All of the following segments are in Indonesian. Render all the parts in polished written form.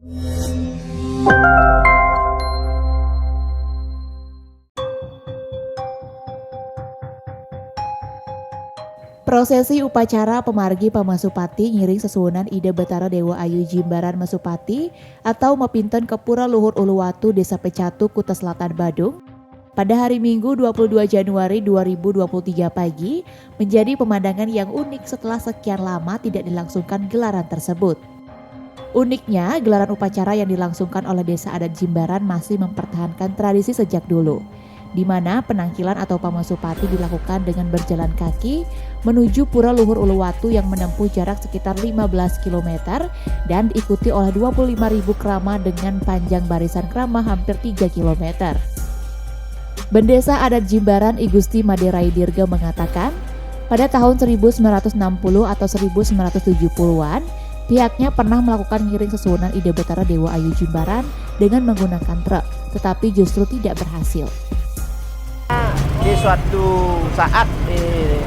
Prosesi upacara pemargi Pamasupati ngiring sesuwunan Ida Betara Dewa Ayu Jimbaran Masupati atau Mepinten ke Pura Luhur Uluwatu Desa Pecatu, Kuta Selatan, Badung pada hari Minggu 22 Januari 2023 pagi menjadi pemandangan yang unik setelah sekian lama tidak dilangsungkan gelaran tersebut. Uniknya, gelaran upacara yang dilangsungkan oleh Desa Adat Jimbaran masih mempertahankan tradisi sejak dulu, di mana penangkilan atau Pamasupati dilakukan dengan berjalan kaki menuju Pura Luhur Uluwatu yang menempuh jarak sekitar 15 km dan diikuti oleh 25.000 krama dengan panjang barisan krama hampir 3 km. Bendesa Adat Jimbaran I Gusti Made Rai Dirga mengatakan, pada tahun 1960 atau 1970-an, pihaknya pernah melakukan ngiring sesuwunan Ida Betara Dewa Ayu Jimbaran dengan menggunakan truk, tetapi justru tidak berhasil. Di suatu saat di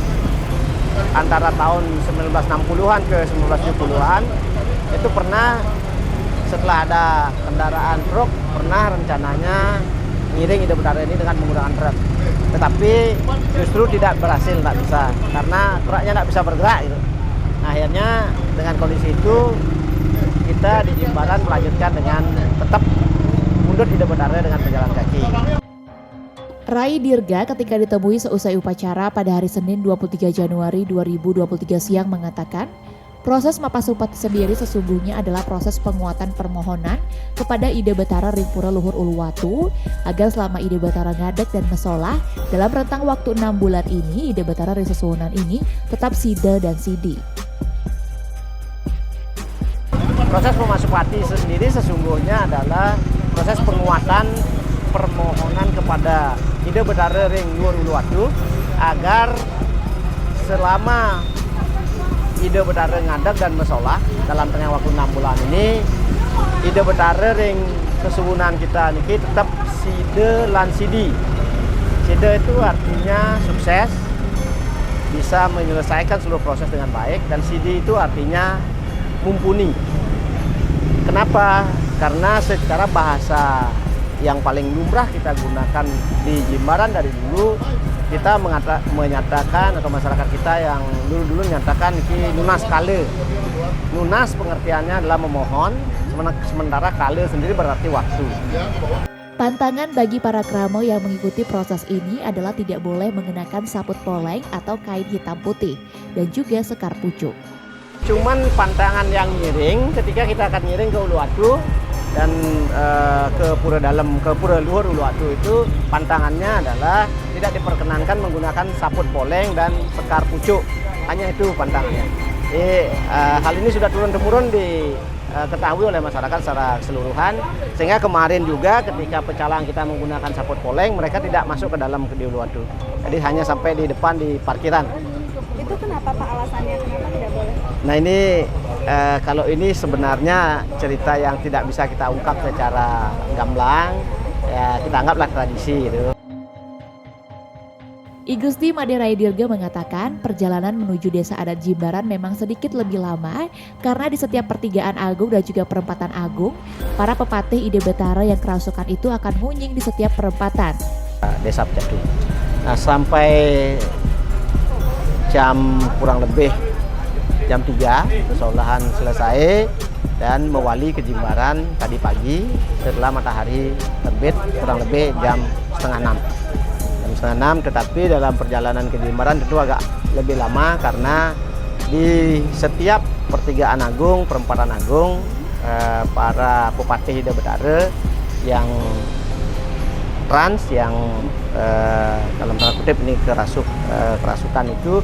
antara tahun 1960-an ke 1970-an itu pernah setelah ada kendaraan truk pernah rencananya ngiring Ida Betara ini dengan menggunakan truk, tetapi justru tidak berhasil, tidak bisa karena truknya tidak bisa bergerak gitu. Nah, akhirnya dengan kondisi itu kita di Jimbaran melanjutkan dengan tetap mundur Ida Betara dengan berjalan kaki. Rai Dirga ketika ditemui seusai upacara pada hari Senin 23 Januari 2023 siang mengatakan, proses Mapasupati sendiri sesungguhnya adalah proses penguatan permohonan kepada Ida Betara Ring Pura Luhur Uluwatu agar selama Ida Betara ngadeg dan mesolah dalam rentang waktu 6 bulan ini Ida Betara Ring sesuwunan ini tetap sida dan sidi. Proses Pamasupati sendiri sesungguhnya adalah proses penguatan permohonan kepada Ida Betara Ring Luhur Uluwatu agar selama Ida Betara ngadeg dan mesolah dalam tengah waktu 6 bulan ini Ida Betara Ring sesuwunan kita niki tetap sida lan sidi. Sida itu artinya sukses, bisa menyelesaikan seluruh proses dengan baik, dan sidi itu artinya mumpuni. Kenapa? Karena secara bahasa yang paling lumrah kita gunakan di Jimbaran dari dulu, kita menyatakan atau masyarakat kita yang dulu menyatakan ini nunas kale. Nunas pengertiannya adalah memohon, sementara kale sendiri berarti waktu. Pantangan bagi para kramo yang mengikuti proses ini adalah tidak boleh mengenakan saput poleng atau kain hitam putih dan juga sekar pucuk. Cuman pantangan yang ngiring ketika kita akan ngiring ke Uluwatu dan ke Pura Luhur Uluwatu itu pantangannya adalah tidak diperkenankan menggunakan saput poleng dan sekar pucuk, hanya itu pantangannya. Hal ini sudah turun-temurun diketahui oleh masyarakat secara keseluruhan, sehingga kemarin juga ketika pecalang kita menggunakan saput poleng mereka tidak masuk ke dalam di Uluwatu, jadi hanya sampai di depan di parkiran. Itu kenapa Pak alasannya, kenapa tidak boleh? Nah ini kalau ini sebenarnya cerita yang tidak bisa kita ungkap secara gamblang, ya kita anggaplah tradisi gitu. I Gusti Made Rai Dirga mengatakan perjalanan menuju Desa Adat Jimbaran memang sedikit lebih lama karena di setiap pertigaan agung dan juga perempatan agung, para pepatih Ida Betara yang kerasukan itu akan ngunying di setiap perempatan. Desa Pecatu. Nah, sampai jam kurang lebih jam 3 pesolahan selesai dan mewali ke Jimbaran tadi pagi setelah matahari terbit kurang lebih jam setengah 6, tetapi dalam perjalanan ke Jimbaran tentu agak lebih lama karena di setiap pertigaan agung, perempatan agung, para pepatih Ida Betara yang yang dalam tanda kutip ini kerasukan itu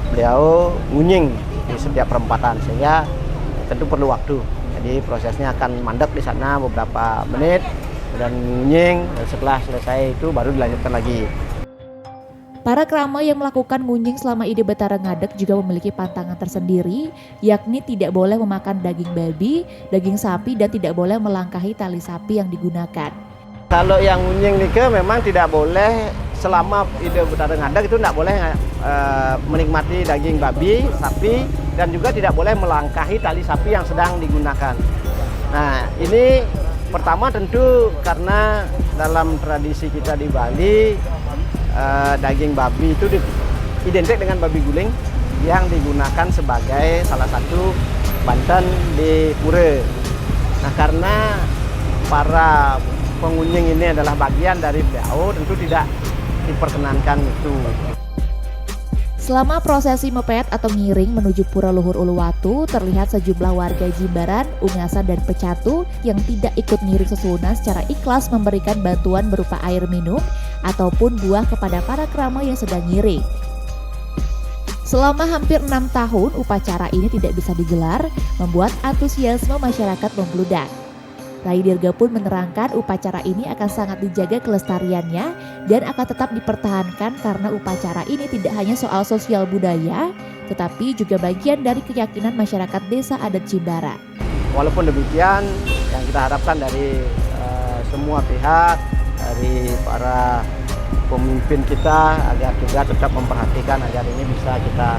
beliau ngunying di setiap perempatan, sehingga tentu perlu waktu. Jadi prosesnya akan mandek di sana beberapa menit dan ngunying, dan setelah selesai itu baru dilanjutkan lagi. Para krama yang melakukan ngunying selama Ida Betara ngadeg juga memiliki pantangan tersendiri, yakni tidak boleh memakan daging babi, daging sapi, dan tidak boleh melangkahi tali sapi yang digunakan. Kalau yang ngunying nika memang tidak boleh selama Ida Betara ngadeg itu tidak boleh menikmati daging babi, sapi, dan juga tidak boleh melangkahi tali sapi yang sedang digunakan. Nah, Ini pertama tentu karena dalam tradisi kita di Bali, daging babi itu identik dengan babi guling yang digunakan sebagai salah satu banten di pura. Nah, karena para pengunjung ini adalah bagian dari beliau, tentu tidak diperkenankan itu. Selama prosesi mepet atau ngiring menuju Pura Luhur Uluwatu, terlihat sejumlah warga Jimbaran, Ungasan, dan Pecatu yang tidak ikut ngiring sesunan secara ikhlas memberikan bantuan berupa air minum ataupun buah kepada para kerama yang sedang ngiring. Selama hampir 6 tahun, upacara ini tidak bisa digelar, membuat antusiasme masyarakat membludak. Rai Dirga pun menerangkan upacara ini akan sangat dijaga kelestariannya dan akan tetap dipertahankan karena upacara ini tidak hanya soal sosial budaya, tetapi juga bagian dari keyakinan masyarakat desa adat Jimbaran. Walaupun demikian, yang kita harapkan dari semua pihak, dari para pemimpin kita agar juga tetap memperhatikan agar ini bisa kita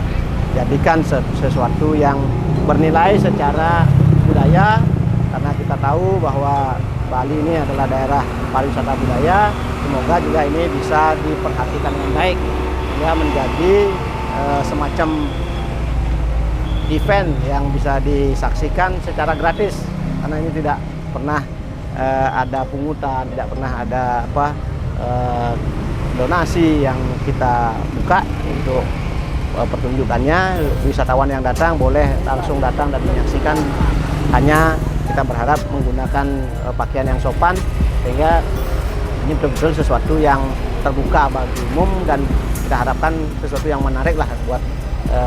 jadikan sesuatu yang bernilai secara budaya. Karena kita tahu bahwa Bali ini adalah daerah pariwisata budaya, semoga juga ini bisa diperhatikan dengan baik, ya menjadi semacam event yang bisa disaksikan secara gratis, karena ini tidak pernah ada pungutan, tidak pernah ada donasi yang kita buka untuk pertunjukannya. Wisatawan yang datang boleh langsung datang dan menyaksikan, hanya kita berharap menggunakan pakaian yang sopan sehingga ini betul-betul sesuatu yang terbuka bagi umum dan kita harapkan sesuatu yang menarik lah buat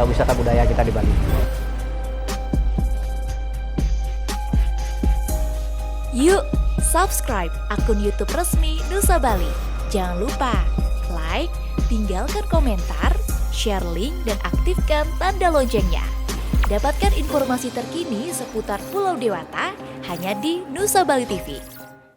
wisata budaya kita di Bali. Yuk, subscribe akun YouTube resmi Nusa Bali. Jangan lupa like, tinggalkan komentar, share link, dan aktifkan tanda loncengnya. Dapatkan informasi terkini seputar Pulau Dewata hanya di Nusa Bali TV.